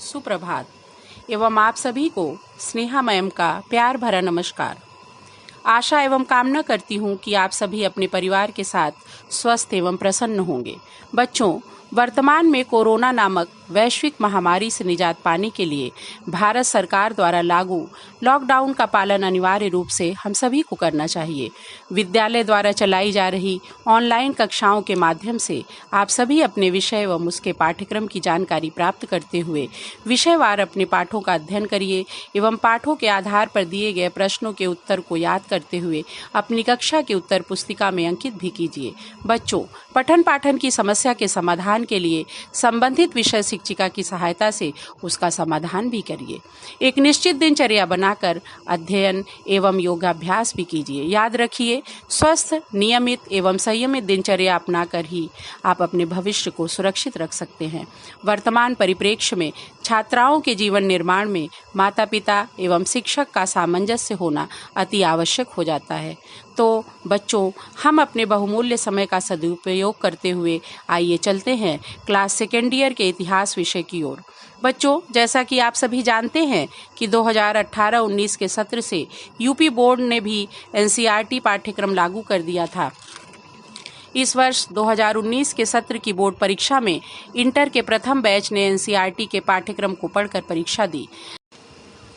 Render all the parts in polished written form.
सुप्रभात एवं आप सभी को स्नेहा मैम का प्यार भरा नमस्कार। आशा एवं कामना करती हूँ कि आप सभी अपने परिवार के साथ स्वस्थ एवं प्रसन्न होंगे। बच्चों, वर्तमान में कोरोना नामक वैश्विक महामारी से निजात पाने के लिए भारत सरकार द्वारा लागू लॉकडाउन का पालन अनिवार्य रूप से हम सभी को करना चाहिए। विद्यालय द्वारा चलाई जा रही ऑनलाइन कक्षाओं के माध्यम से आप सभी अपने विषय एवं उसके पाठ्यक्रम की जानकारी प्राप्त करते हुए विषयवार अपने पाठों का अध्ययन करिए एवं पाठों के आधार पर दिए गए प्रश्नों के उत्तर को याद करते हुए अपनी कक्षा की उत्तर पुस्तिका में अंकित भी कीजिए। बच्चों, पठन पाठन की समस्या के समाधान के लिए संबंधित विषय शिक्षिका की सहायता से उसका समाधान भी करिए। एक निश्चित दिनचर्या बनाकर अध्ययन एवं योगाभ्यास भी कीजिए। याद रखिए, स्वस्थ, नियमित एवं संयमित दिनचर्या अपनाकर ही आप अपने भविष्य को सुरक्षित रख सकते हैं। वर्तमान परिप्रेक्ष्य में छात्राओं के जीवन निर्माण में माता पिता एवं शिक्षक का सामंजस्य होना अति आवश्यक हो जाता है। तो बच्चों, हम अपने बहुमूल्य समय का सदुपयोग करते हुए आइए चलते हैं क्लास सेकेंड ईयर के इतिहास विषय की ओर। बच्चों, जैसा कि आप सभी जानते हैं कि 2018-19 के सत्र से यूपी बोर्ड ने भी एनसीईआरटी पाठ्यक्रम लागू कर दिया था। इस वर्ष 2019 के सत्र की बोर्ड परीक्षा में इंटर के प्रथम बैच ने एनसीईआरटी के पाठ्यक्रम को पढ़कर परीक्षा दी।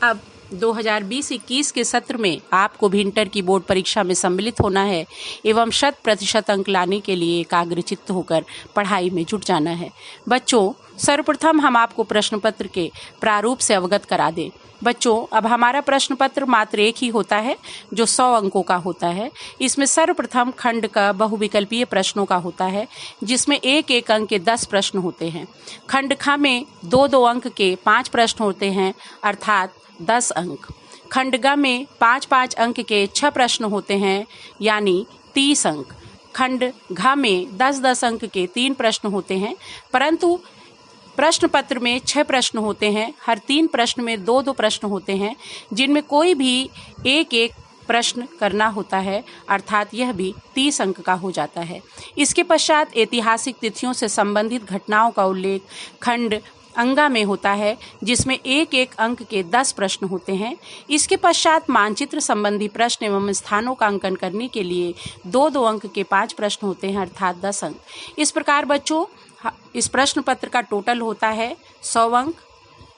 अब 2020-21 के सत्र में आपको भी इंटर की बोर्ड परीक्षा में सम्मिलित होना है एवं 100% अंक लाने के लिए एकाग्रचित्त होकर पढ़ाई में जुट जाना है। बच्चों, सर्वप्रथम हम आपको प्रश्न पत्र के प्रारूप से अवगत करा दें। बच्चों, अब हमारा प्रश्न पत्र मात्र एक ही होता है जो 100 अंकों का होता है। इसमें सर्वप्रथम खंड का बहुविकल्पीय प्रश्नों का होता है, जिसमें एक एक अंक के 10 प्रश्न होते हैं। खंड ख में 2-2 अंक के 5 प्रश्न होते हैं, अर्थात 10 अंक। खंड ग में 5-5 अंक के 6 प्रश्न होते हैं, यानी 30 अंक। खंड घ में 10-10 अंक के 3 प्रश्न होते हैं, परंतु प्रश्न पत्र में 6 प्रश्न होते हैं। हर 3 प्रश्न में 2-2 प्रश्न होते हैं, जिनमें कोई भी एक प्रश्न करना होता है, अर्थात यह भी 30 अंक का हो जाता है। इसके पश्चात ऐतिहासिक तिथियों से संबंधित घटनाओं का उल्लेख खंड अंगा में होता है, जिसमें एक एक अंक के 10 प्रश्न होते हैं। इसके पश्चात मानचित्र संबंधी प्रश्न एवं स्थानों का अंकन करने के लिए 2-2 अंक के 5 प्रश्न होते हैं, अर्थात 10 अंक। इस प्रकार बच्चों, इस प्रश्न पत्र का टोटल होता है 100 अंक।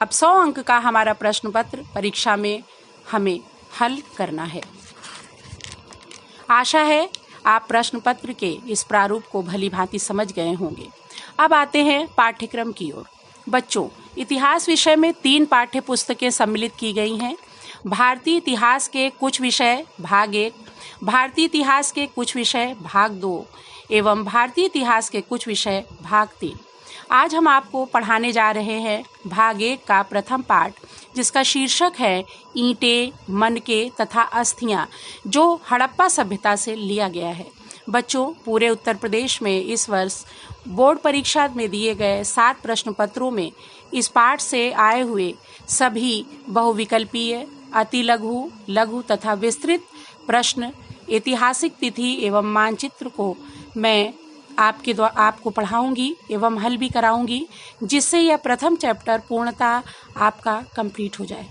अब 100 अंक का हमारा प्रश्न पत्र परीक्षा में हमें हल करना है। आशा है आप प्रश्न पत्र के इस प्रारूप को भली भांति समझ गए होंगे। अब आते हैं पाठ्यक्रम की ओर। बच्चों, इतिहास विषय में 3 पाठ्य पुस्तकें सम्मिलित की गई हैं। भारतीय इतिहास के कुछ विषय भाग 1, भारतीय इतिहास के कुछ विषय भाग 2 एवं भारतीय इतिहास के कुछ विषय भाग 3। आज हम आपको पढ़ाने जा रहे हैं भाग 1 का प्रथम पाठ, जिसका शीर्षक है ईंटें, मनके तथा अस्थियां, जो हड़प्पा सभ्यता से लिया गया है। बच्चों, पूरे उत्तर प्रदेश में इस वर्ष बोर्ड परीक्षा में दिए गए 7 प्रश्न पत्रों में इस पाठ से आए हुए सभी बहुविकल्पीय, अति लघु, लघु तथा विस्तृत प्रश्न, ऐतिहासिक तिथि एवं मानचित्र को मैं आपको पढ़ाऊंगी एवं हल भी कराऊंगी, जिससे यह प्रथम चैप्टर पूर्णतः आपका कंप्लीट हो जाए।